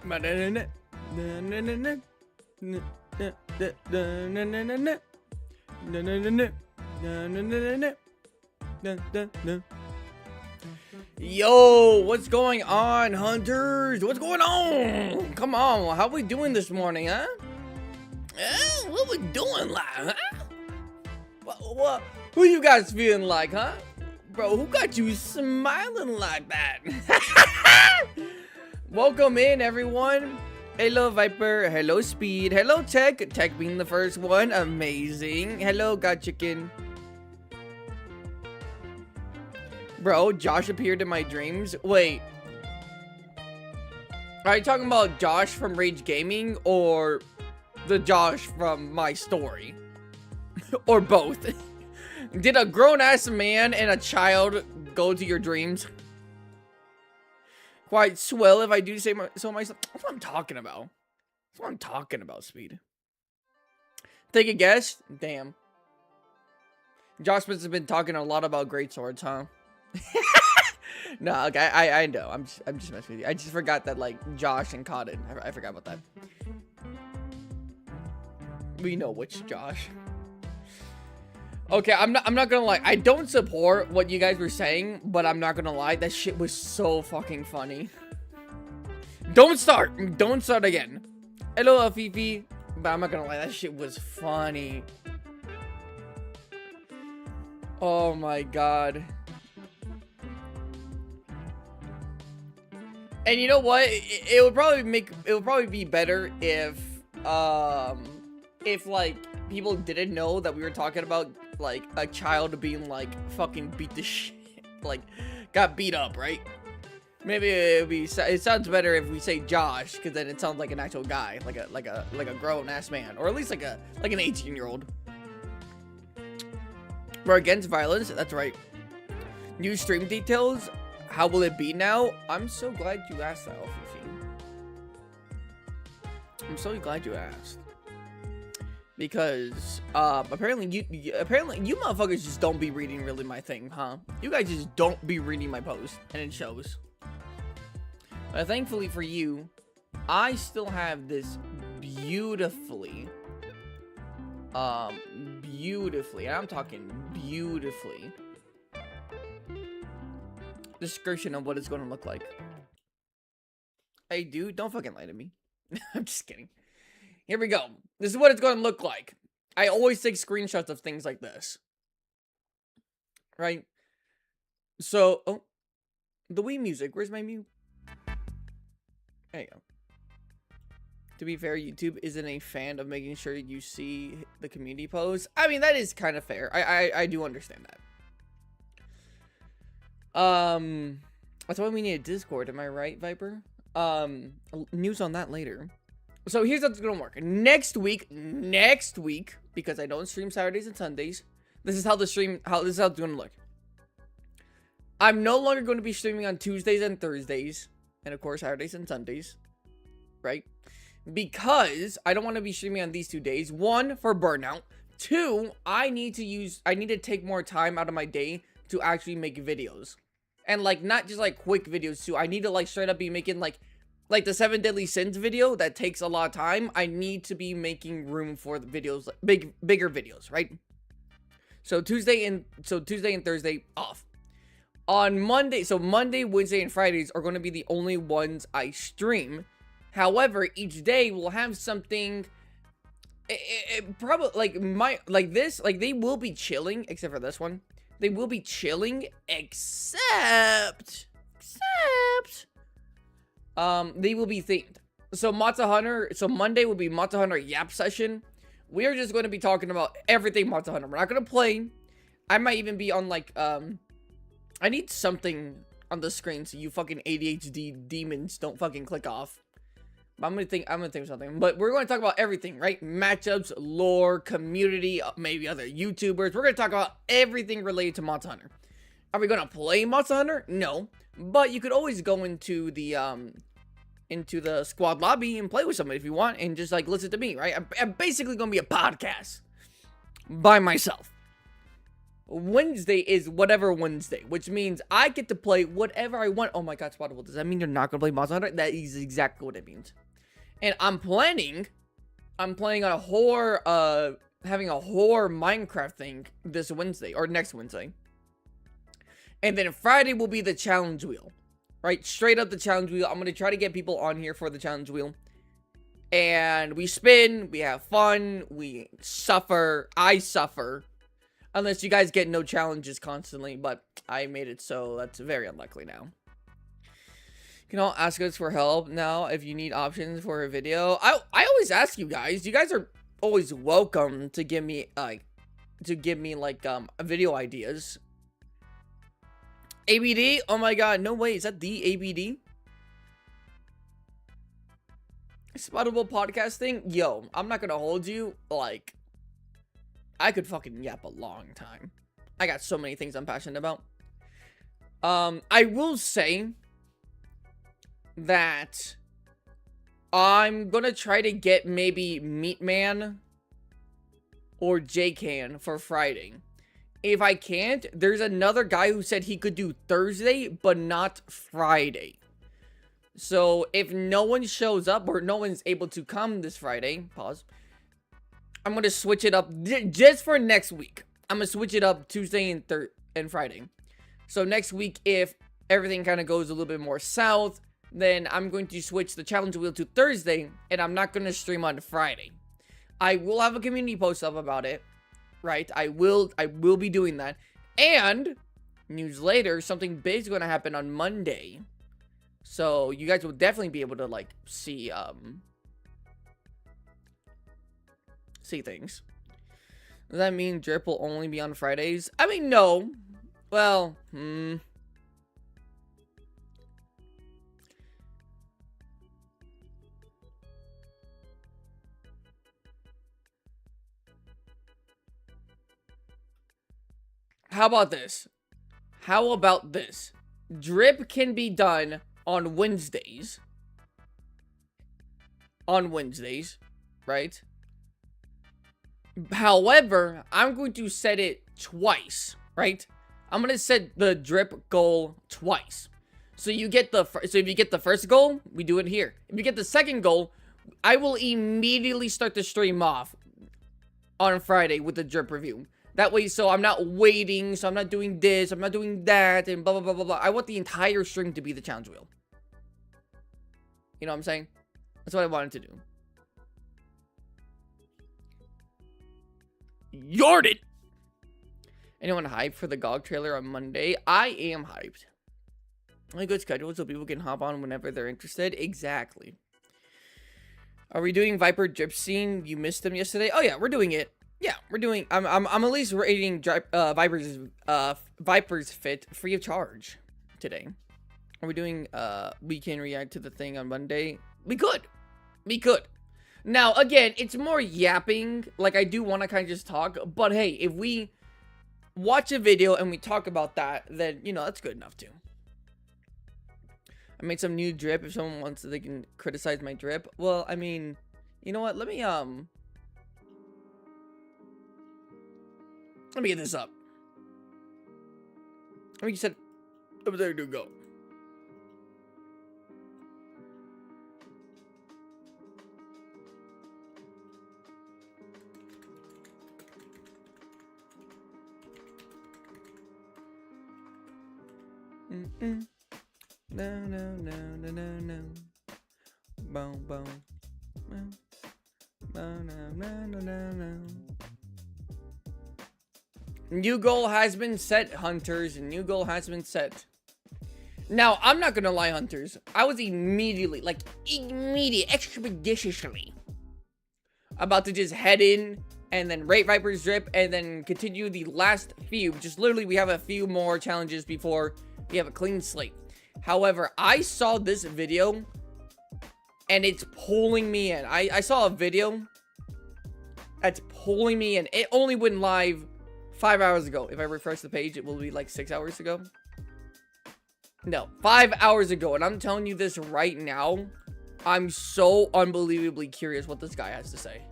Yo, what's going on, hunters? What's going on? Come on, how we doing this morning, huh? What we doing like, huh? What, who you guys feeling like, huh? Bro, who got you smiling like that? Welcome in, everyone. Hello, Viper. Hello, Speed. Hello, Tech. Tech being the first one. Amazing. Hello, God Chicken. Bro, Josh appeared in my dreams. Wait. Are you talking about Josh from Rage Gaming or the Josh from my story? Or both? Did a grown-ass man and a child go to your dreams? Quite swell if I do say so myself. That's what I'm talking about. That's what I'm talking about, Speed. Take a guess? Damn. Josh has been talking a lot about great swords, huh? No, okay, I know. I'm just messing with you. I just forgot that, like, Josh and Cotton. I forgot about that. We know which Josh. Okay, I'm not gonna lie. I don't support what you guys were saying, but I'm not gonna lie. That shit was so fucking funny. Don't start. Don't start again. Hello, Fifi. But I'm not gonna lie. That shit was funny. Oh my god. And you know what? It would probably be better if like people didn't know that we were talking about like a child being like fucking beat the shit, like got beat up, right? Maybe it sounds better if we say Josh, because then it sounds like an actual guy, like a grown ass man, or at least like an 18-year-old. We're against violence. That's right. New stream details. How will it be now? I'm so glad you asked that, Fifi. I'm so glad you asked. Because apparently you motherfuckers just don't be reading really my thing, huh? You guys just don't be reading my post, and it shows. But thankfully for you, I still have this beautifully, and I'm talking beautifully, description of what it's going to look like. Hey, dude, don't fucking lie to me. I'm just kidding. Here we go. This is what it's going to look like. I always take screenshots of things like this. Right? So, oh, the Wii music. Where's my mute? There you go. To be fair, YouTube isn't a fan of making sure you see the community posts. I mean, that is kind of fair. I do understand that. That's why we need a Discord. Am I right, Viper? News on that later. So here's how it's gonna work. Next week, because I don't stream Saturdays and Sundays, this is how it's gonna look. I'm no longer going to be streaming on Tuesdays and Thursdays, and of course Saturdays and Sundays, right? Because I don't want to be streaming on these 2 days. One, for burnout. Two, I need to take more time out of my day to actually make videos. And like, not just like quick videos too. I need to like straight up be making like the 7 Deadly Sins video that takes a lot of time. I need to be making room for the videos, bigger videos, right? So Tuesday and Thursday off. On Monday, so Monday, Wednesday, and Fridays are going to be the only ones I stream. However, each day will have something. Probably they will be chilling, except for this one. They will be chilling, except they will be themed. So Monday will be Monster Hunter Yap session. We are just going to be talking about everything Monster Hunter. We're not going to play. I might even be on like, I need something on the screen so you fucking ADHD demons don't fucking click off. But I'm gonna think of something. But we're going to talk about everything, right? Matchups, lore, community, maybe other YouTubers. We're going to talk about everything related to Monster Hunter. Are we going to play Monster Hunter? No. But you could always go into the squad lobby and play with somebody if you want, and just like listen to me, right? I'm basically going to be a podcast by myself. Wednesday is whatever Wednesday, which means I get to play whatever I want. Oh my god, Spottable, does that mean you're not gonna play Monster Hunter? That is exactly what it means. And I'm planning on a horror, having a horror Minecraft thing this Wednesday, or next Wednesday. And then Friday will be the challenge wheel. Right? Straight up the challenge wheel. I'm gonna try to get people on here for the challenge wheel. And we spin, we have fun, we suffer, I suffer. Unless you guys get no challenges constantly, but I made it so that's very unlikely now. You can all ask us for help now if you need options for a video. I always ask you guys. You guys are always welcome to give me video ideas. ABD? Oh my god, no way. Is that the ABD? Spottable podcasting? Yo, I'm not gonna hold you. Like, I could fucking yap a long time. I got so many things I'm passionate about. I will say that I'm gonna try to get maybe Meatman or J-Can for Friday. If I can't, there's another guy who said he could do Thursday, but not Friday. So if no one shows up or no one's able to come this Friday, pause, I'm going to switch it up just for next week. I'm going to switch it up Tuesday and Friday. So next week, if everything kind of goes a little bit more south, then I'm going to switch the challenge wheel to Thursday, and I'm not going to stream on Friday. I will have a community post up about it. Right, I will be doing that. And news later, something big is going to happen on Monday. So you guys will definitely be able to like see things. Does that mean Drip will only be on Fridays? I mean, no. Well, How about this? How about this? Drip can be done on Wednesdays. On Wednesdays, right? However, I'm going to set it twice, right? I'm going to set the drip goal twice. So you get if you get the first goal, we do it here. If you get the second goal, I will immediately start the stream off on Friday with the drip review. That way, so I'm not waiting, so I'm not doing this, I'm not doing that, and blah, blah, blah, blah, blah. I want the entire stream to be the challenge wheel. You know what I'm saying? That's what I wanted to do. Yard it! Anyone hyped for the GOG trailer on Monday? I am hyped. A good schedule so people can hop on whenever they're interested. Exactly. Are we doing Viper drip scene? You missed them yesterday? Oh yeah, we're doing it. Yeah, we're doing. I'm at least rating Viper's Fit free of charge today. Are we doing we can react to the thing on Monday? We could. Now again, it's more yapping. Like I do want to kind of just talk, but hey, if we watch a video and we talk about that, then you know that's good enough too. I made some new drip. If someone wants, they can criticize my drip. Well, I mean, you know what? Let me get this up. I mean, you said, there you go. No. Boom, boom. No. New goal has been set, Hunters. New goal has been set. Now, I'm not gonna lie, Hunters. I was immediately, expeditiously about to just head in and then rate Viper's drip and then continue the last few. Just literally, we have a few more challenges before we have a clean slate. However, I saw this video and it's pulling me in. I saw a video that's pulling me in. It only went live 5 hours ago. If I refresh the page, it will be like 6 hours ago. No, 5 hours ago. And I'm telling you this right now. I'm so unbelievably curious what this guy has to say.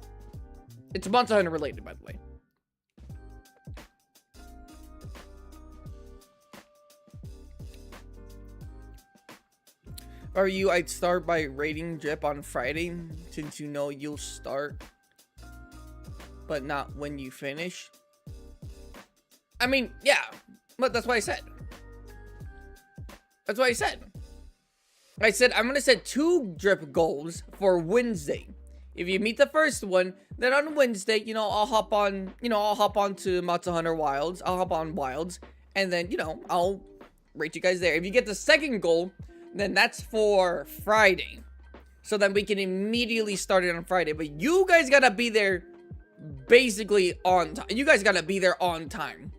It's Monster Hunter related, by the way. Are you, I'd start by rating Drip on Friday, since you know you'll start, but not when you finish. I mean, yeah, but that's what I said. That's what I said. I said I'm gonna set 2 Drip goals for Wednesday. If you meet the first one, then on Wednesday, you know, I'll hop on, I'll hop on to Monster Hunter Wilds. I'll hop on Wilds, and then, I'll rate you guys there. If you get the second goal, then that's for Friday. So then we can immediately start it on Friday. But you guys gotta be there basically on time. You guys gotta be there on time.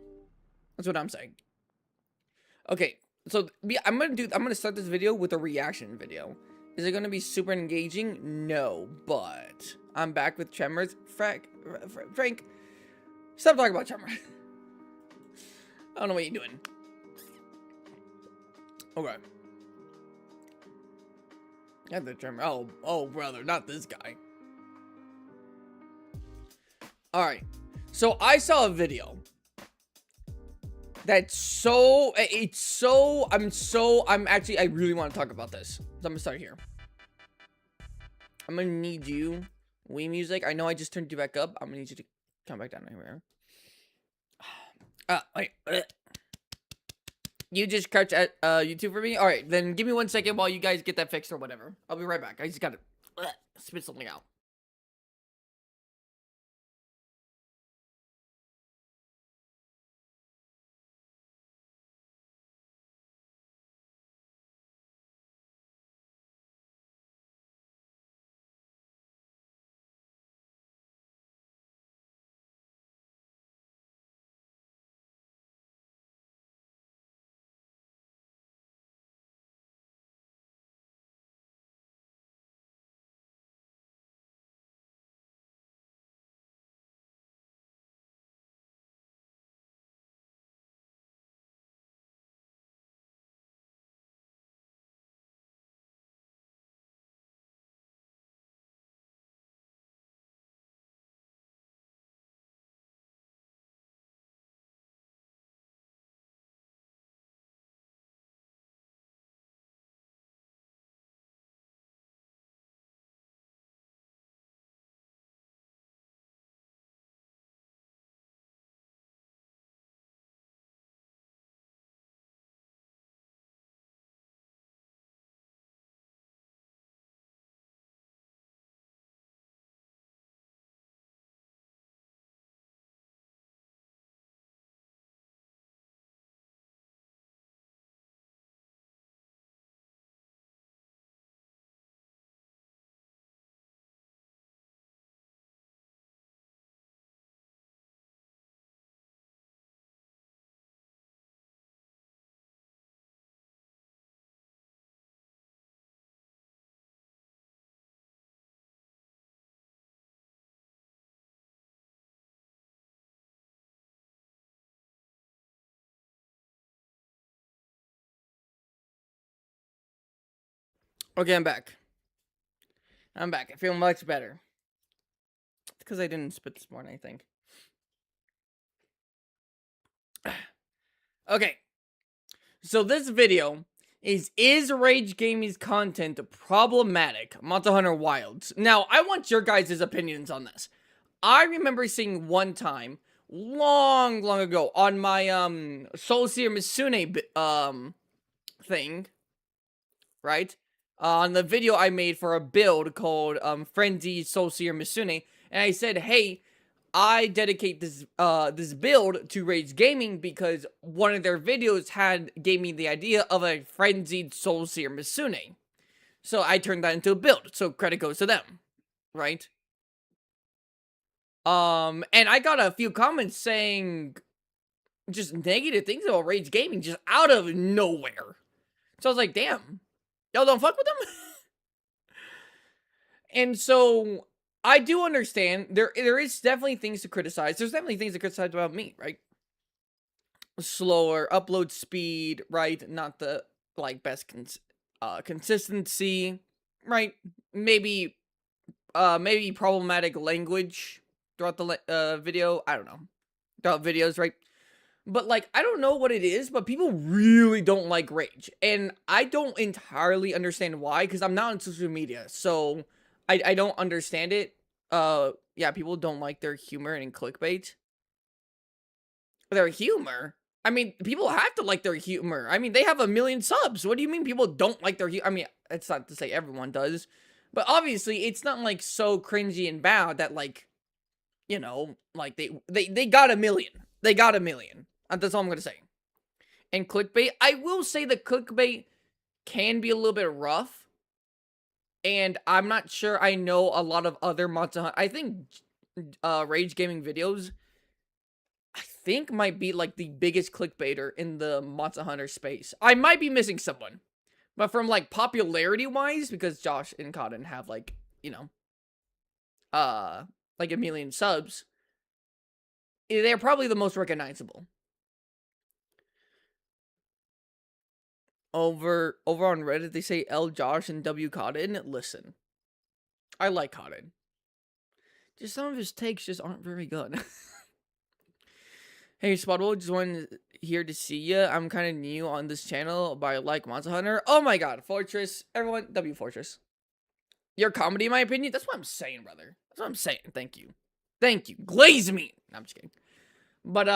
That's what I'm saying. Okay, so I'm gonna start this video with a reaction video. Is it gonna be super engaging? No, but I'm back with Tremors. Frank, stop talking about Tremors. I don't know what you're doing. Okay. Yeah, the Tremor. Oh, brother, not this guy. All right. So I saw a video that's I really want to talk about this. So I'm gonna start here. I'm gonna need you, Wii Music. I know I just turned you back up. I'm gonna need you to come back down here. Wait. You just crouch at YouTube for me? All right, then give me 1 second while you guys get that fixed or whatever. I'll be right back. I just gotta spit something out. Okay, I'm back. I feel much better. It's because I didn't spit this morning, I think. Okay. So this video is Rage Gaming's content problematic? Monster Hunter Wilds. Now, I want your guys' opinions on this. I remember seeing one time, long ago, on my, Soul Seer Misune, thing, right? On the video I made for a build called, Frenzy Soul Seer Misune, and I said, hey, I dedicate this build to Rage Gaming because one of their videos gave me the idea of a frenzied Soul Seer Misune. So I turned that into a build. So credit goes to them, right? And I got a few comments saying just negative things about Rage Gaming just out of nowhere. So I was like, damn, y'all don't fuck with them? And so I do understand there is definitely things to criticize. There's definitely things to criticize about me, right? Slower upload speed, right? Not the best consistency, right? Maybe problematic language throughout the video. I don't know. Throughout videos, right? But like, I don't know what it is, but people really don't like Rage. And I don't entirely understand why, because I'm not on social media. So I don't understand it. Yeah, people don't like their humor and clickbait. Their humor? I mean, people have to like their humor. I mean, they have 1 million subs. What do you mean people don't like their I mean, it's not to say everyone does. But obviously, it's not like so cringy and bad that like, you know, like they got 1 million. They got 1 million. That's all I'm gonna say. And clickbait, I will say the clickbait can be a little bit rough. And I'm not sure I know a lot of other Monster Hunter. I think Rage Gaming videos, I think might be like the biggest clickbaiter in the Monster Hunter space. I might be missing someone. But from like popularity wise, because Josh and Cotton have like, you know, like 1 million subs, they're probably the most recognizable. Over on Reddit, they say L Josh and W Cotton. Listen, I like Cotton. Just some of his takes just aren't very good. Hey, Spotwell, just wanted here to see you. I'm kind of new on this channel, but I like Monster Hunter. Oh my god, Fortress. Everyone, W Fortress. Your comedy, in my opinion? That's what I'm saying, brother. That's what I'm saying. Thank you. Thank you. Glaze me. No, I'm just kidding. But,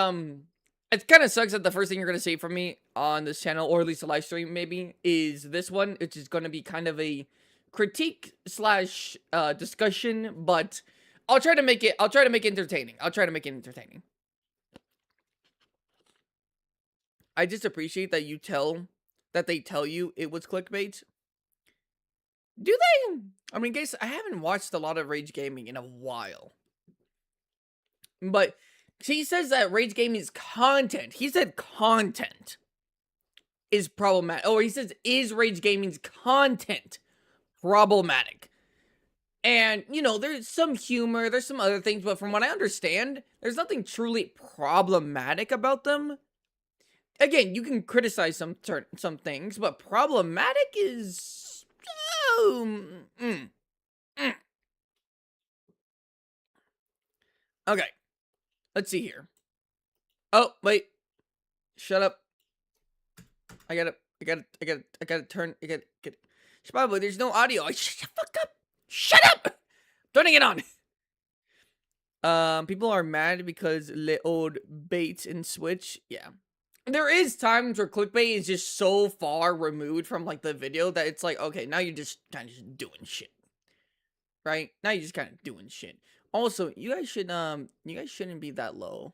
it kind of sucks that the first thing you're going to see from me on this channel, or at least a live stream maybe, is this one, which is going to be kind of a critique slash discussion, but I'll try to make it entertaining. I just appreciate that they tell you it was clickbait. Do they? I mean, guys, I haven't watched a lot of Rage Gaming in a while. But he says that Rage Gaming's content, he said content is problematic. Oh, he says, is Rage Gaming's content problematic? And, you know, there's some humor, there's some other things, but from what I understand, there's nothing truly problematic about them. Again, you can criticize some things, but problematic is... Okay. Let's see here. Oh, wait. Shut up. I gotta turn, get Spotboy, there's no audio. Shut the fuck up. Shut up! Turning it on. People are mad because le old baits and switch. Yeah. There is times where clickbait is just so far removed from, like, the video that it's like, okay, now you're just kind of just doing shit. Right? Now you're just kind of doing shit. Also, you guys shouldn't be that low.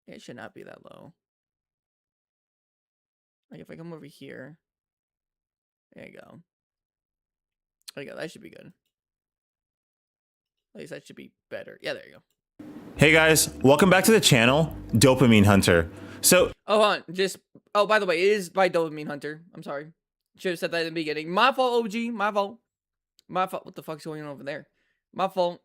You guys should not be that low. Like, if I come over here. There you go. There you go. That should be good. At least that should be better. Yeah, there you go. Hey guys, welcome back to the channel, Dopamine Hunter. So, oh, hold on, oh, by the way, it is by Dopamine Hunter. I'm sorry. Should have said that in the beginning. My fault, OG. My fault. What the fuck's going on over there? My fault.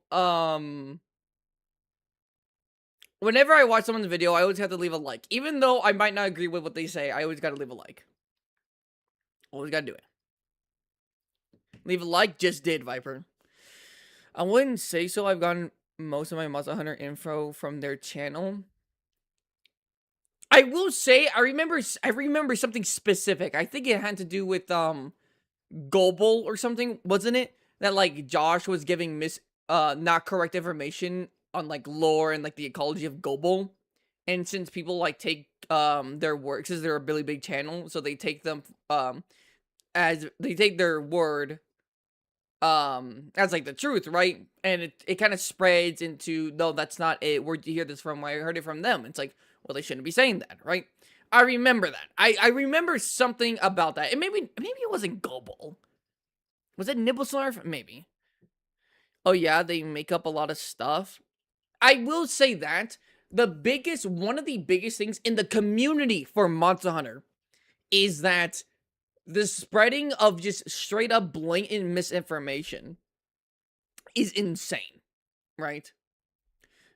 Whenever I watch someone's video, I always have to leave a like. Even though I might not agree with what they say, I always gotta leave a like. Always gotta do it. Leave a like, just did, Viper. I wouldn't say so. I've gotten most of my Monster Hunter info from their channel. I will say, I remember something specific. I think it had to do with, Gobble or something, wasn't it? That, like, Josh was giving not correct information on, like, lore and, like, the ecology of Gobble. And since people, like, take, their works as they're a really big channel, so they take them, as they take their word, as, like, the truth, right? And it kind of spreads into, no, that's not it. Where'd you hear this from? I heard it from them. It's like, well, they shouldn't be saying that, right? I remember that. I remember something about that. And maybe it wasn't Gobble. Was it Nibblesnarf? Maybe. Oh yeah, they make up a lot of stuff. I will say that one of the biggest things in the community for Monster Hunter is that the spreading of just straight up blatant misinformation is insane, right?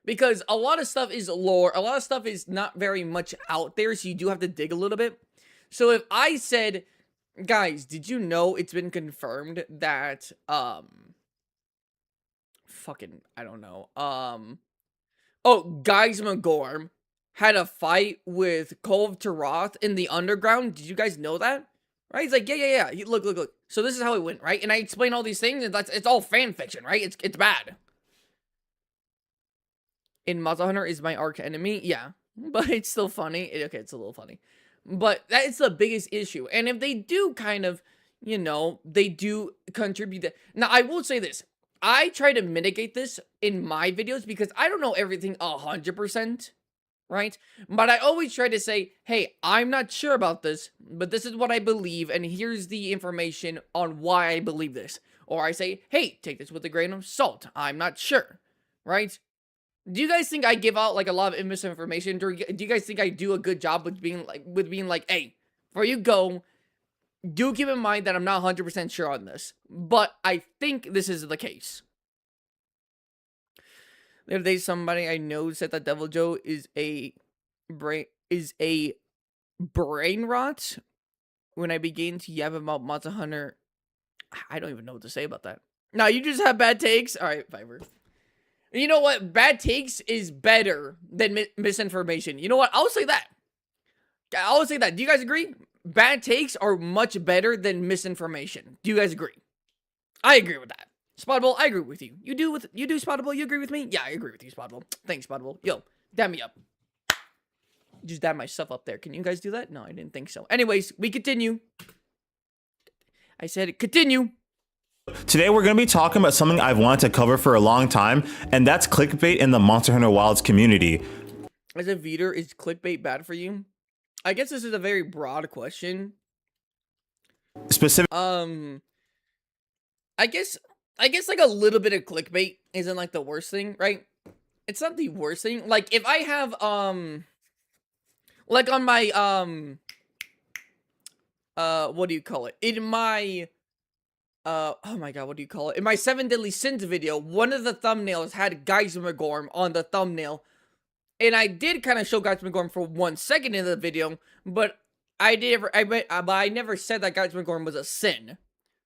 Because a lot of stuff is lore, a lot of stuff is not very much out there, so you do have to dig a little bit. So if I said, guys, did you know it's been confirmed that, fucking, I don't know, oh, Guys Magorm had a fight with Kolv Taroth in the underground. Did you guys know that? Right? He's like, yeah. Look. So this is how it went, right? And I explain all these things, and it's all fan fiction, right? It's bad. In Monster Hunter is my arch enemy, yeah, but it's still funny. Okay, it's a little funny, but that is the biggest issue. And if they do kind of, they do contribute that. Now, I will say this. I try to mitigate this in my videos because I don't know everything 100%, right? But I always try to say, hey, I'm not sure about this, but this is what I believe, and here's the information on why I believe this. Or I say, hey, take this with a grain of salt. I'm not sure, right? Do you guys think I give out, like, a lot of misinformation? Do you guys think I do a good job with being like, hey, before you go, do keep in mind that I'm not 100% sure on this, but I think this is the case. The other day, somebody I know said that Devil Joe is a brain rot. When I began to yap about Monster Hunter, I don't even know what to say about that. Now you just have bad takes. All right, Viper. You know what? Bad takes is better than misinformation. You know what? I'll say that. Do you guys agree? Bad takes are much better than misinformation. Do you guys agree? I agree with that. Spottable, I agree with you. You do, Spottable? You agree with me? Yeah, I agree with you, Spottable. Thanks, Spottable. Yo, dab me up. Just dab myself up there. Can you guys do that? No, I didn't think so. Anyways, we continue. I said continue. Today we're going to be talking about something I've wanted to cover for a long time, and that's clickbait in the Monster Hunter Wilds community. As a Veeder, is clickbait bad for you? I guess this is a very broad question. I guess like a little bit of clickbait isn't like the worst thing, right? It's not the worst thing. Like if I have like on my what do you call it? In my oh my god, what do you call it? In my 7 Deadly Sins video, one of the thumbnails had Geismagorm on the thumbnail. And I did kind of show Geismagorm for 1 second in the video, but I never said that Geismagorm was a sin.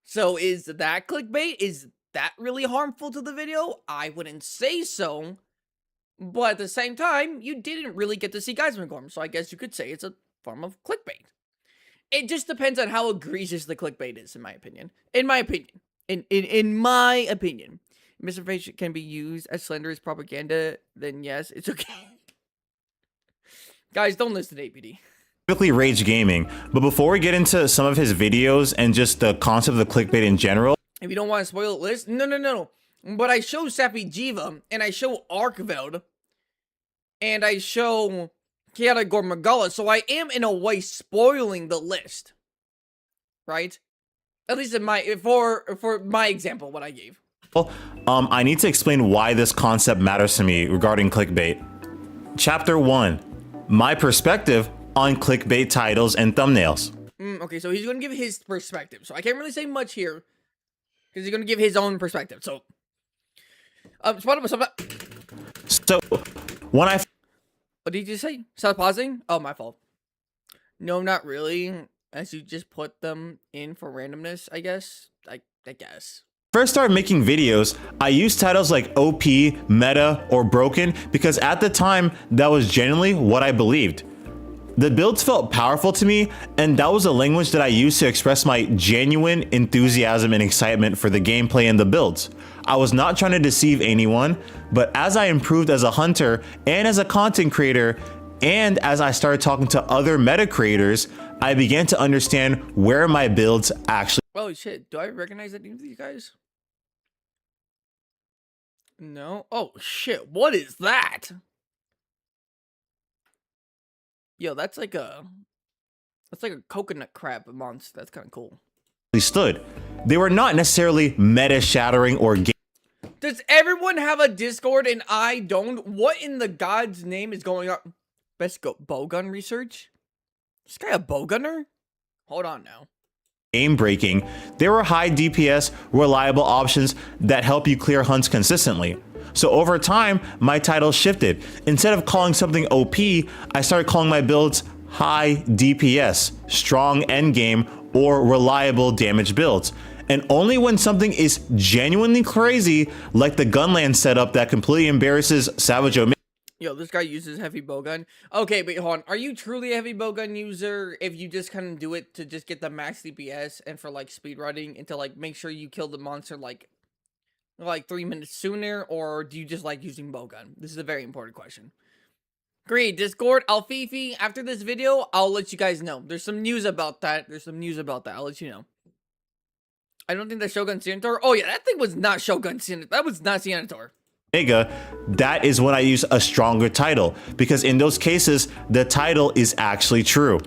So is that clickbait? Is that really harmful to the video? I wouldn't say so. But at the same time, you didn't really get to see Geismagorm, so I guess you could say it's a form of clickbait. It just depends on how egregious the clickbait is, in my opinion. In my opinion. Misinformation can be used as slanderous propaganda, then yes, it's okay. Guys, don't listen to APD. Typically Rage Gaming, but before we get into some of his videos and just the concept of clickbait in general. If you don't want to spoil the list, no. But I show Sappy Jiva, and I show Arkveld, and I show Kiara Gormagala, so I am in a way spoiling the list. Right? At least in for my example, what I gave. I need to explain why this concept matters to me regarding clickbait. Chapter 1. My perspective on clickbait titles and thumbnails. Okay, so he's going to give his perspective. So I can't really say much here, because he's going to give his own perspective. So, So, when I... What did you say? Stop pausing? Oh, my fault. No, not really. As you just put them in for randomness, I guess. I guess. First started making videos, I used titles like OP, meta, or broken because at the time, that was genuinely what I believed. The builds felt powerful to me, and that was a language that I used to express my genuine enthusiasm and excitement for the gameplay and the builds. I was not trying to deceive anyone, but as I improved as a hunter and as a content creator, and as I started talking to other meta creators, I began to understand where my builds actually... Oh shit, do I recognize any of these guys? No? Oh shit, what is that? Yo, that's like a coconut crab monster. That's kind of cool. Stood. They were not necessarily meta-shattering or game. Does everyone have a Discord and I don't? What in the God's name is going on? Best go bowgun research? This guy a bowgunner? Hold on now. Game breaking, there were high DPS, reliable options that help you clear hunts consistently. So over time, my title shifted. Instead of calling something OP, I started calling my builds high DPS, strong endgame, or reliable damage builds. And only when something is genuinely crazy, like the Gunland setup that completely embarrasses Savage Omega. Yo, this guy uses heavy bowgun. Okay, but hold on. Are you truly a heavy bowgun user if you just kind of do it to just get the max DPS and for like speedrunning and to like make sure you kill the monster like 3 minutes sooner, or do you just like using bowgun? This is a very important question. Great, Discord, Alfifi, after this video, I'll let you guys know. There's some news about that. I'll let you know. I don't think that's Shogun Senator. Oh yeah, that thing was not Shogun Senator. That was not Senator. Omega, that is when I use a stronger title, because in those cases, the title is actually true.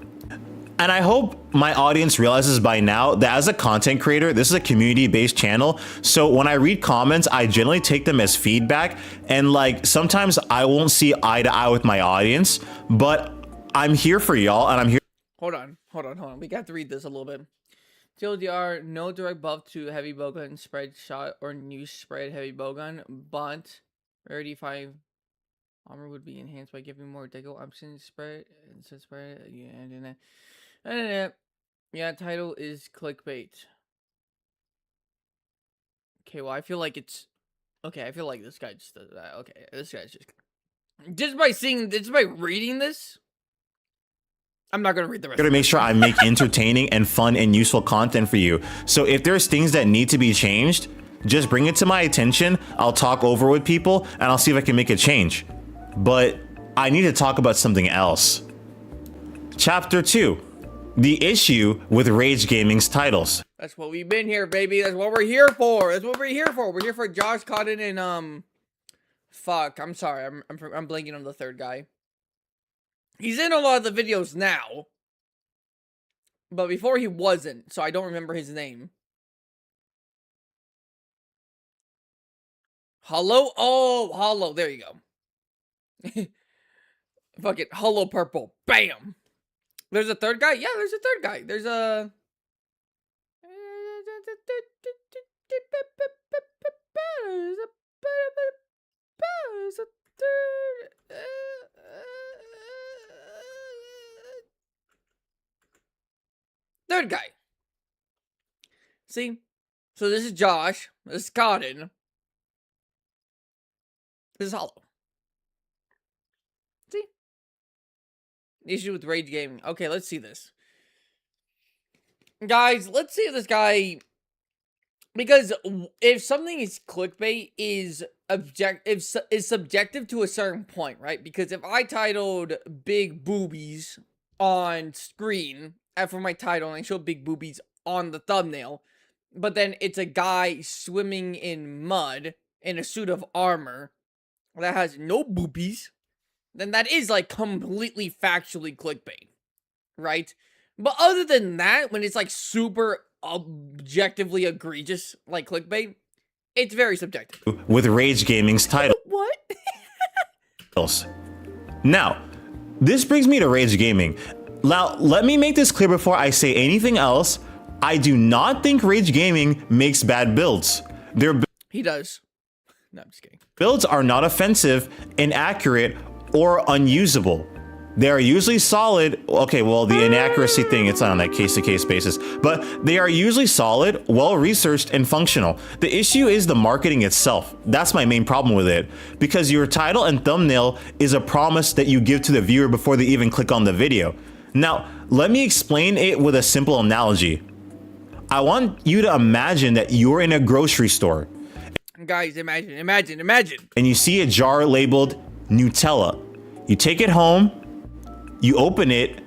And I hope my audience realizes by now that as a content creator, this is a community-based channel. So when I read comments, I generally take them as feedback. And like, sometimes I won't see eye to eye with my audience, but I'm here for y'all and I'm here. Hold on. We got to read this a little bit. TLDR, no direct buff to heavy bowgun spread shot or new spread heavy bowgun, but rarity 5 armor would be enhanced by giving more deco options spread and spread. Yeah, title is clickbait. Okay, well I feel like it's okay. I feel like this guy just does that. Okay, this guy's just by reading this. I'm not gonna read the rest. To make sure I make entertaining and fun and useful content for you. So if there's things that need to be changed, just bring it to my attention. I'll talk over with people and I'll see if I can make a change. But I need to talk about something else. Chapter 2, the issue with Rage Gaming's titles. That's what we've been here, baby. That's what we're here for. We're here for Josh Cotton and fuck. I'm sorry. I'm blanking on the third guy. He's in a lot of the videos now, but before he wasn't, so I don't remember his name. Hello? Oh, Hollow. There you go. Fuck it. Hollow Purple. Bam. There's a third guy? Yeah, there's a third guy. There's a... Third guy. See? So this is Josh. This is Cotton. This is Hollow. See? Issue with Rage Gaming. Okay, let's see this. Guys, let's see if this guy... Because if something is clickbait, is subjective to a certain point, right? Because if I titled big boobies on screen for my title and I show big boobies on the thumbnail, but then it's a guy swimming in mud in a suit of armor that has no boobies, then that is like completely factually clickbait, right? But other than that, when it's like super objectively egregious like clickbait, it's very subjective. With Rage Gaming's title. What? Now, this brings me to Rage Gaming. Now, let me make this clear before I say anything else. I do not think Rage Gaming makes bad builds. He does. No, I'm just kidding. Builds are not offensive, inaccurate, or unusable. They are usually solid. Okay, well, the inaccuracy thing, it's not on that case-to-case basis, but they are usually solid, well-researched, and functional. The issue is the marketing itself. That's my main problem with it, because your title and thumbnail is a promise that you give to the viewer before they even click on the video. Now, let me explain it with a simple analogy. I want you to imagine that you're in a grocery store. Guys, imagine. And you see a jar labeled Nutella. You take it home, you open it,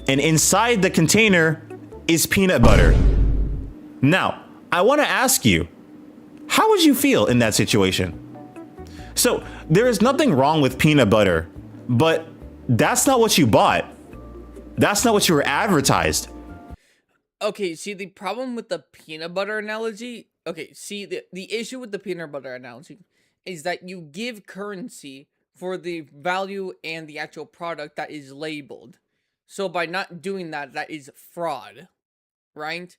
and inside the container is peanut butter. Now, I want to ask you, how would you feel in that situation? So, there is nothing wrong with peanut butter, but that's not what you bought. That's not what you were advertised. Okay, see, the problem with the peanut butter analogy... Okay, see, the issue with the peanut butter analogy is that you give currency for the value and the actual product that is labeled. So by not doing that, that is fraud, right?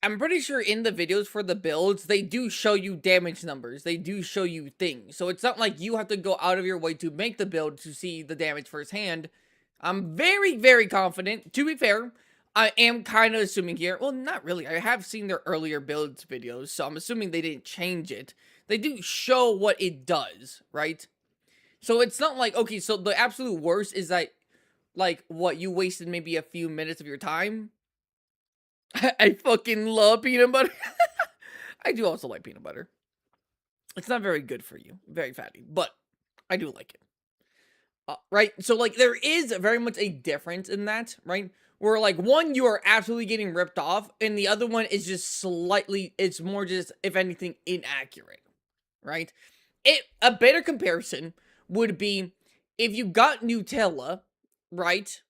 I'm pretty sure in the videos for the builds, they do show you damage numbers. They do show you things. So it's not like you have to go out of your way to make the build to see the damage firsthand. I'm very, very confident. To be fair, I am kind of assuming here. Well, not really. I have seen their earlier builds videos, so I'm assuming they didn't change it. They do show what it does, right? So it's not like, okay, so the absolute worst is that, like, what, you wasted maybe a few minutes of your time? I fucking love peanut butter. I do also like peanut butter. It's not very good for you. Very fatty, but I do like it. Right? So, like, there is very much a difference in that, right? Where, like, one, you are absolutely getting ripped off, and the other one is just slightly, it's more just, if anything, inaccurate, right? A better comparison would be if you got Nutella, right?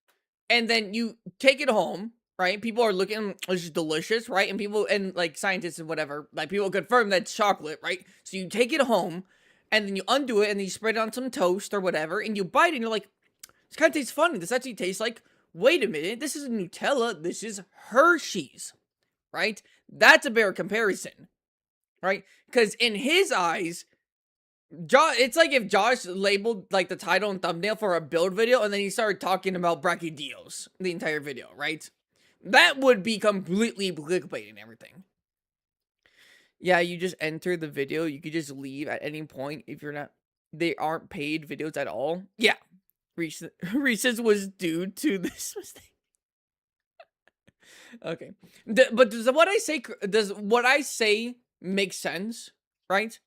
And then you take it home, right? People are looking, this is delicious, right? And people, and like scientists and whatever, like people confirm that it's chocolate, right? So you take it home, and then you undo it, and then you spread it on some toast or whatever, and you bite it, and you're like, this kind of tastes funny. This actually tastes like, wait a minute, this isn't Nutella, this is Hershey's, right? That's a better comparison, right? Because in his eyes, it's like if Josh labeled like the title and thumbnail for a build video, and then he started talking about Brachiodeos the entire video, right? That would be completely clickbait and everything. Yeah, you just enter the video. You could just leave at any point if you're not. They aren't paid videos at all. Yeah, Reese's was due to this mistake. Okay, but does what I say make sense? Right?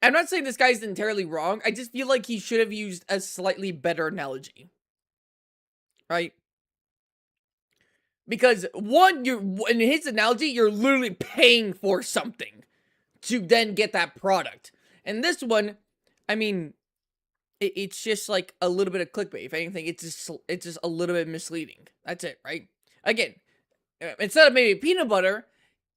I'm not saying this guy's entirely wrong. I just feel like he should have used a slightly better analogy. Right? Because one, in his analogy, you're literally paying for something to then get that product. And this one, I mean, it's just like a little bit of clickbait. If anything, it's just a little bit misleading. That's it, right? Again, instead of maybe peanut butter,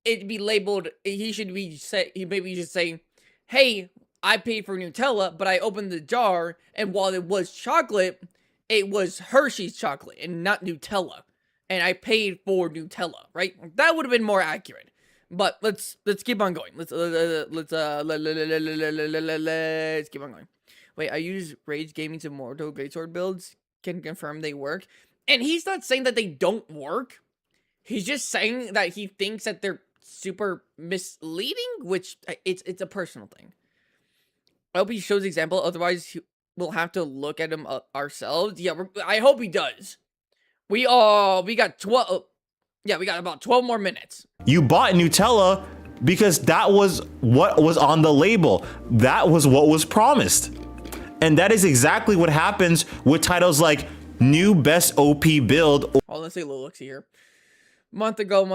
it'd be labeled. He maybe just say, "Hey, I paid for Nutella, but I opened the jar, and while it was chocolate, it was Hershey's chocolate and not Nutella, and I paid for Nutella." Right? That would have been more accurate. But let's keep on going. Let's keep on going. Wait, I use Rage Gaming's Immortal Greatsword builds. Can confirm they work. And he's not saying that they don't work. He's just saying that he thinks that they're super misleading, which it's a personal thing. I hope he shows example. Otherwise, we'll have to look at him ourselves. Yeah, I hope he does. We got 12. Yeah, we got about 12 more minutes. You bought Nutella because that was what was on the label. That was what was promised. And that is exactly what happens with titles like New Best OP Build. Oh, let's see a little look here. Month ago,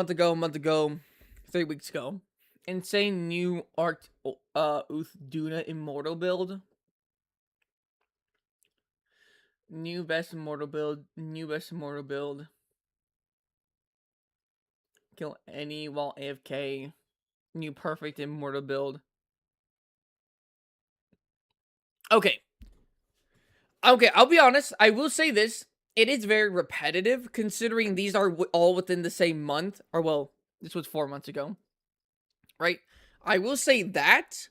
3 weeks ago. Insane new Art Uthduna Immortal build. New best immortal build. Kill any while AFK. New perfect immortal build. Okay, I'll be honest. I will say this. It is very repetitive considering these are all within the same month. Or, well, this was 4 months ago. Right? I will say that.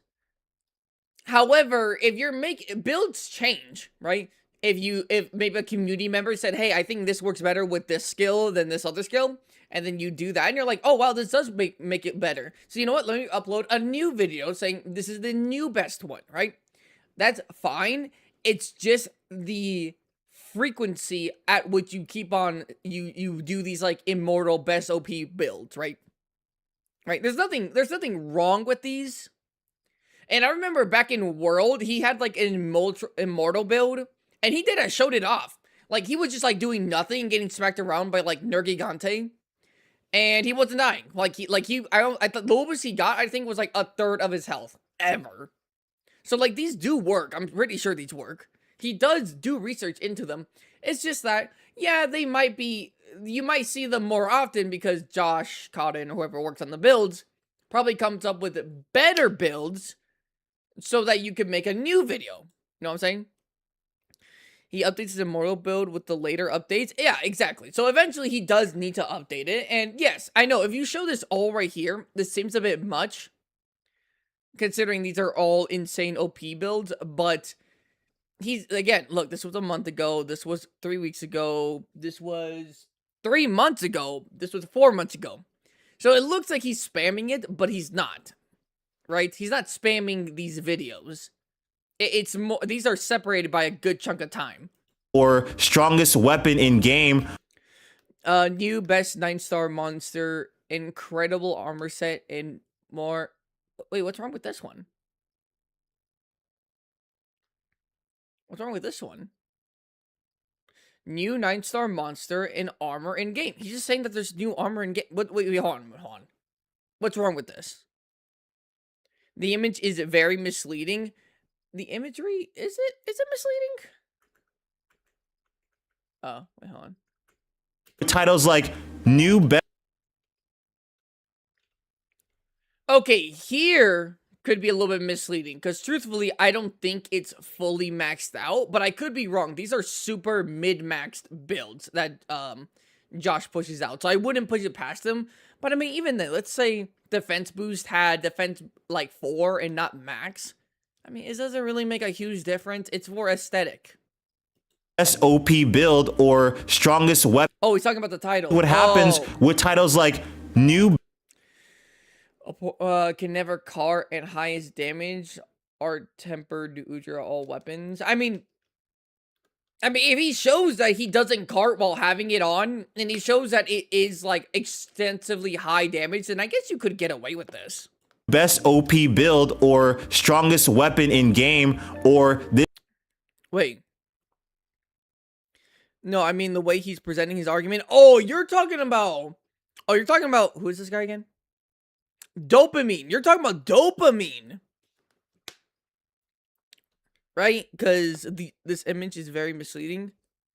However, if you're builds change, right? If maybe a community member said, hey, I think this works better with this skill than this other skill, and then you do that, and you're like, oh, wow, this does make it better. So you know what? Let me upload a new video saying this is the new best one, right? That's fine. It's just the frequency at which you keep on, you do these, like, immortal best OP builds, right? Right? There's nothing wrong with these. And I remember back in World, he had, like, an immortal build, and he showed it off. Like, he was just, like, doing nothing, getting smacked around by, like, Nergigante. And he wasn't dying. I thought the lowest he got, I think, was, like, a third of his health. Ever. So, like, these do work. I'm pretty sure these work. He does do research into them. It's just that, yeah, they might be, you might see them more often because Josh, Cotton, whoever works on the builds, probably comes up with better builds so that you can make a new video. You know what I'm saying? He updates his immortal build with the later updates. Yeah, exactly. So eventually he does need to update it. And yes, I know if you show this all right here, this seems a bit much, considering these are all insane OP builds. But he's, again, look, this was a month ago. This was 3 weeks ago. This was 3 months ago. This was 4 months ago. So it looks like he's spamming it, but he's not. Right? He's not spamming these videos. It's more, these are separated by a good chunk of time. or strongest weapon in game, New best 9-star monster, incredible armor set, and more. Wait, what's wrong with this one? What's wrong with this one? New 9-star monster and armor in game. He's just saying that there's new armor in game. Wait, hold on. What's wrong with this? The image is very misleading. The imagery, is it misleading? Oh, wait, hold on. titles like new best Okay, here could be a little bit misleading because truthfully, I don't think it's fully maxed out, but I could be wrong. These are super mid-maxed builds that Josh pushes out, so I wouldn't push it past them. But I mean, even then, let's say defense boost had defense like 4 and not max. I mean, it doesn't really make a huge difference. It's more aesthetic. OP build or strongest weapon. Oh, he's talking about the title. What happens with titles like new Can never cart and highest damage are tempered to Udra all weapons. I mean, if he shows that he doesn't cart while having it on, and he shows that it is like extensively high damage, then I guess you could get away with this. best OP build or strongest weapon in game or this Wait. No, I mean the way he's presenting his argument. Oh, you're talking about who is this guy again? Dopamine. You're talking about dopamine. Right? Because this image is very misleading.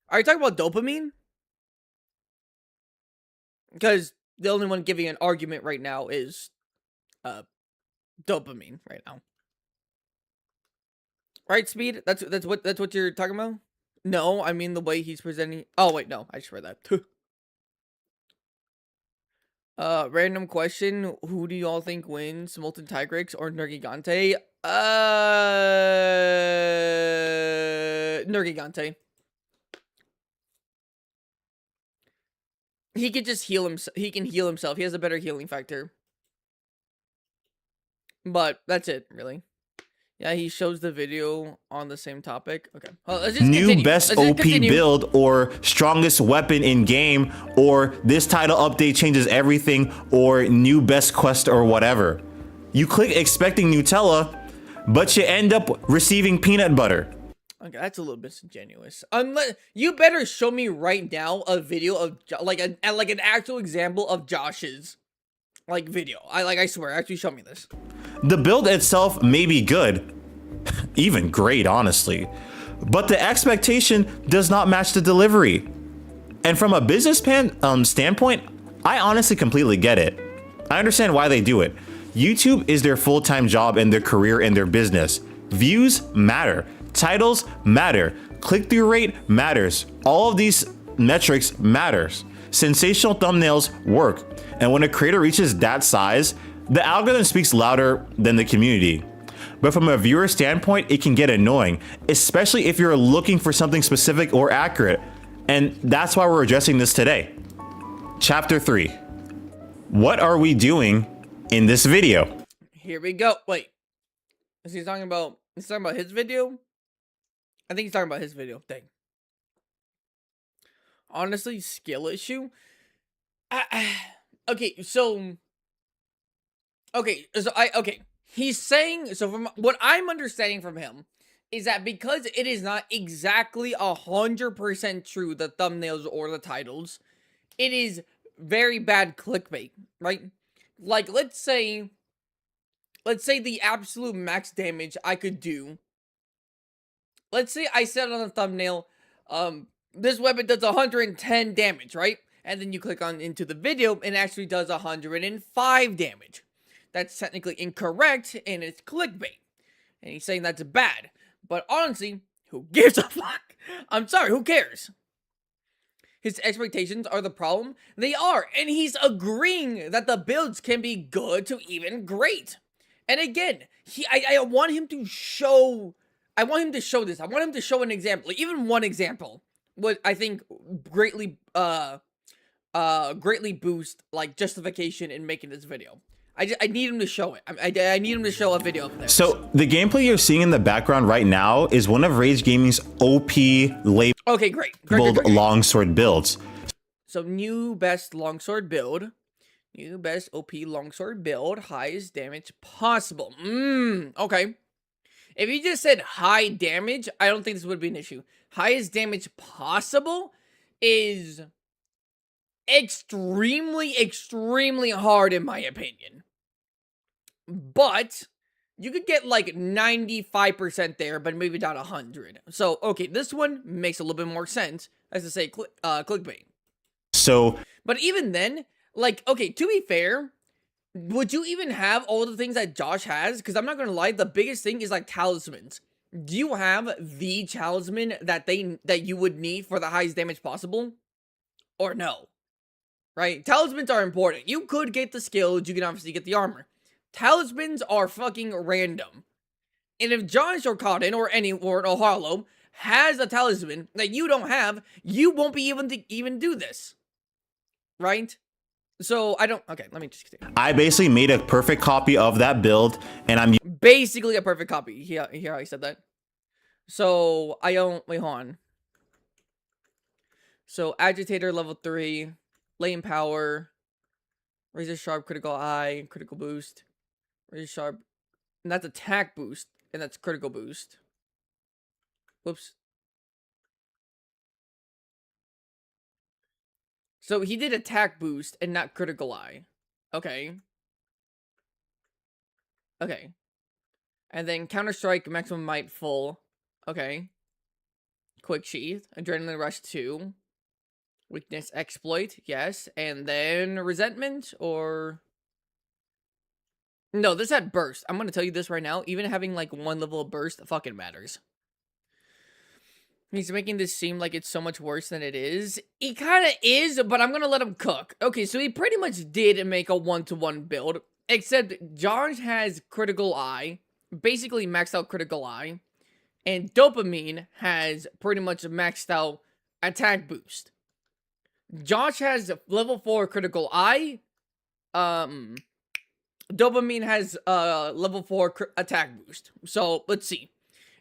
Are you talking about dopamine? Because the only one giving an argument right now is dopamine right now. Right, Speed? That's what you're talking about? No, I mean the way he's presenting. Oh wait, no, I just read that. Random question: who do y'all think wins, Molten Tigrex or Nergigante? Nergigante. He could just heal himself. He can heal himself. He has a better healing factor. But that's it, really. Yeah, he shows the video on the same topic. Okay. Well, let's just new continue. best OP build or strongest weapon in game or this title update changes everything or new best quest or whatever. You click expecting Nutella, but you end up receiving peanut butter. Okay, that's a little bit disingenuous. Unless you better show me right now a video of like an actual example of Josh's like video. I swear, actually show me this. The build itself may be good, even great, honestly, but the expectation does not match the delivery. And from a business standpoint, I honestly completely get it. I understand why they do it. YouTube is their full-time job and their career and their business. Views matter, titles matter, click-through rate matters. All of these metrics matters. Sensational thumbnails work. And when a creator reaches that size, the algorithm speaks louder than the community. But from a viewer standpoint, it can get annoying, especially if you're looking for something specific or accurate. And that's why we're addressing this today. Chapter 3. What are we doing in this video? Here we go. Wait. Is he talking about his video? I think he's talking about his video. Dang. Honestly, skill issue. Okay, so he's saying, so from what I'm understanding from him is that because it is not exactly 100% true, the thumbnails or the titles, it is very bad clickbait, right? Like, let's say the absolute max damage I could do. Let's say I said on the thumbnail, this weapon does 110 damage, right? And then you click on into the video and it actually does 105 damage. That's technically incorrect and it's clickbait. And he's saying that's bad. But honestly, who gives a fuck? I'm sorry, who cares? His expectations are the problem? They are. And he's agreeing that the builds can be good to even great. And again, I want him to show... I want him to show this. I want him to show an example. Even one example would, I think, greatly greatly boost like justification in making this video. I need him to show it. I need him to show a video of this. So the gameplay you're seeing in the background right now is one of Rage Gaming's OP labeled Okay, great. longsword builds. So new best longsword build. New best OP longsword build. Highest damage possible. Okay. If you just said high damage, I don't think this would be an issue. Highest damage possible is extremely hard in my opinion. But you could get like 95% there, but maybe not 100. So, okay, this one makes a little bit more sense, as to say clickbait. So, but even then, like, okay, to be fair, would you even have all the things that Josh has? Because I'm not gonna lie, the biggest thing is like talismans. Do you have the talisman that you would need for the highest damage possible? Or no? Right? Talismans are important. You could get the skills, you can obviously get the armor. Talismans are fucking random. And if Josh or Cotton or Harlow has a talisman that you don't have, you won't be able to even do this. Right? So okay, let me just continue. I basically made a perfect copy of that build, and I'm basically a perfect copy. Here I said that. So wait, hold on. So agitator level 3, lane power, razor sharp critical eye, critical boost, razor sharp, and that's attack boost, and that's critical boost. Whoops. So he did attack boost and not critical eye. Okay. Okay. And then counter strike, maximum might full. Okay. Quick sheath, adrenaline rush 2. Weakness exploit, yes. And then resentment or... No, this had burst. I'm gonna tell you this right now. Even having like one level of burst fucking matters. He's making this seem like it's so much worse than it is. He kind of is, but I'm gonna let him cook. Okay, so he pretty much did make a 1-to-1 build. Except Josh has critical eye. Basically maxed out critical eye. And Dopamine has pretty much maxed out attack boost. Josh has level 4 critical eye. Dopamine has level 4 attack boost. So let's see.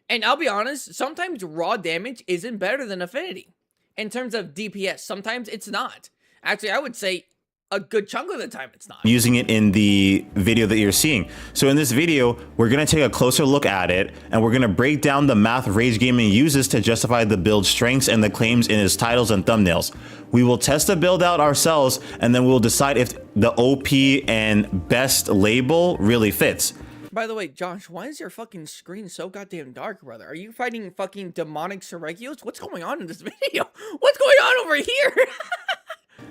And I'll be honest, sometimes raw damage isn't better than affinity. In terms of DPS, sometimes it's not. Actually, I would say a good chunk of the time it's not. Using it in the video that you're seeing. So in this video, we're going to take a closer look at it, and we're going to break down the math Rage Gaming uses to justify the build's strengths and the claims in his titles and thumbnails. We will test the build out ourselves, and then we'll decide if the OP and best label really fits. By the way, Josh, why is your fucking screen so goddamn dark, brother? Are you fighting fucking demonic Seregios? What's going on in this video? What's going on over here?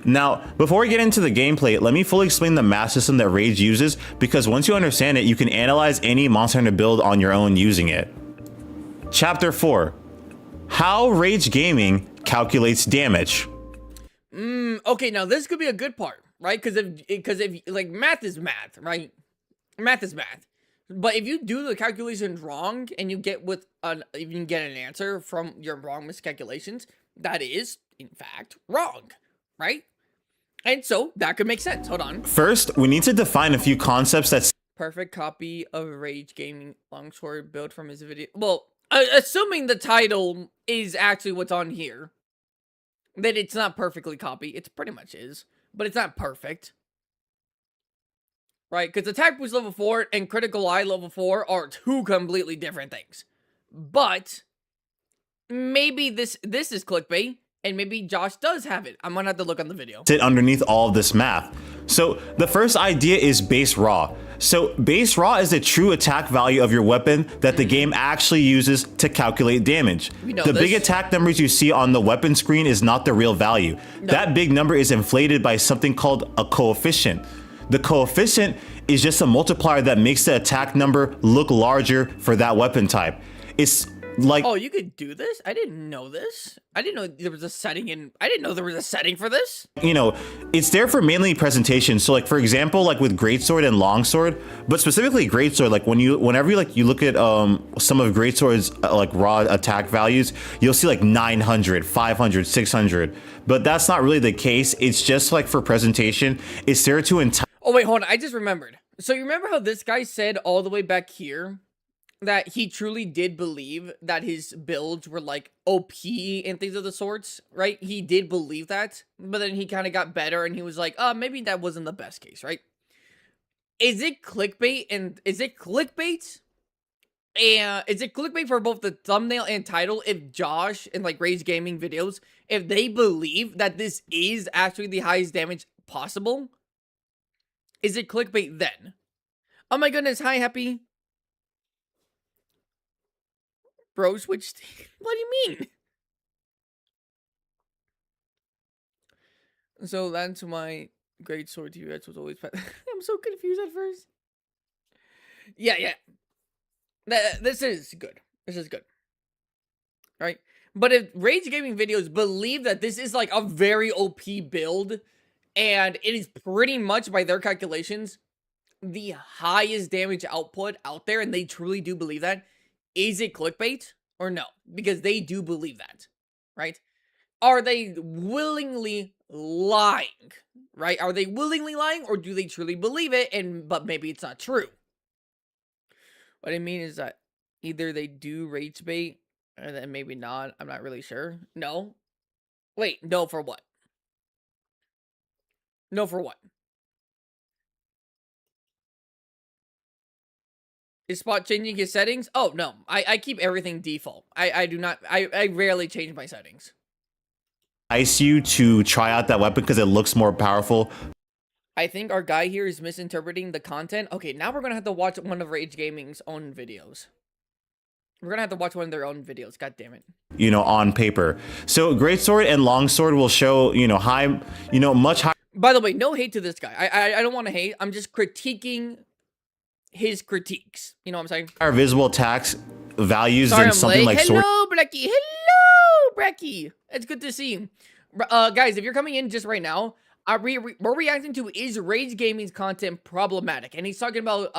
Now, before we get into the gameplay, let me fully explain the math system that Rage uses, because once you understand it, you can analyze any Monster Hunter build on your own using it. Chapter 4. How Rage Gaming calculates damage. Okay, now this could be a good part, right? Because if like math is math, right? Math is math. But if you do the calculations wrong and you get an answer from your wrong miscalculations, that is in fact wrong, right? And so that could make sense. Hold on. First, we need to define a few concepts that... Perfect copy of Rage Gaming longsword build from his video. Well, assuming the title is actually what's on here, then it's not perfectly copy. It pretty much is, but it's not perfect. Right? Because attack boost level 4 and critical eye level 4 are two completely different things. But maybe this is clickbait, and maybe Josh does have it. I'm gonna have to look on the video. Sit underneath all of this math. So the first idea is base raw. So base raw is the true attack value of your weapon that the game actually uses to calculate damage. The big attack numbers you see on the weapon screen is not the real value. No. That big number is inflated by something called a coefficient. The coefficient is just a multiplier that makes the attack number look larger for that weapon type. It's Like, Oh, you could do this? I didn't know this. I didn't know there was a setting in. I didn't know there was a setting for this. you know, it's there for mainly presentation. So like, for example, like with greatsword and longsword, but specifically greatsword, like whenever you look at some of greatsword's like raw attack values, you'll see like 900, 500, 600, but that's not really the case. It's just like for presentation. It's there to entice. Oh, wait, hold on. I just remembered. So you remember how this guy said all the way back here that he truly did believe that his builds were like OP and things of the sorts, right? He did believe that, but then he kind of got better and he was like, maybe that wasn't the best case, right? Is it clickbait? And is it clickbait? And is it clickbait for both the thumbnail and title if Josh and like Rage Gaming videos, if they believe that this is actually the highest damage possible? Is it clickbait then? Oh my goodness, hi Happy. Bro, switched. What do you mean? So that's my great sword to you. That was always. I'm so confused at first. Yeah. This is good. This is good. Right? But if Rage Gaming videos believe that this is like a very OP build, and it is pretty much by their calculations the highest damage output out there, and they truly do believe that, is it clickbait or no? Because they do believe that, right? Are they willingly lying, right? Are they willingly lying, or do they truly believe it, but maybe it's not true? What I mean is that either they do rage bait, and then maybe not. I'm not really sure. No. Wait, no for what? No for what? Is Spot changing his settings? Oh, no. I keep everything default. I do not... I rarely change my settings. Entice you to try out that weapon because it looks more powerful. I think our guy here is misinterpreting the content. Okay, now we're gonna have to watch one of Rage Gaming's own videos. We're gonna have to watch one of their own videos. God damn it. You know, on paper. So greatsword and longsword will show, you know, high, you know, much higher. By the way, no hate to this guy. I don't want to hate. I'm just critiquing his critiques. You know what I'm saying? Our visible attacks values Sorry, than I'm something late. like sword. Hello, Brecky. Hello, Brecky. It's good to see you. Guys, if you're coming in just right now, we're reacting to is Rage Gaming's content problematic? And he's talking about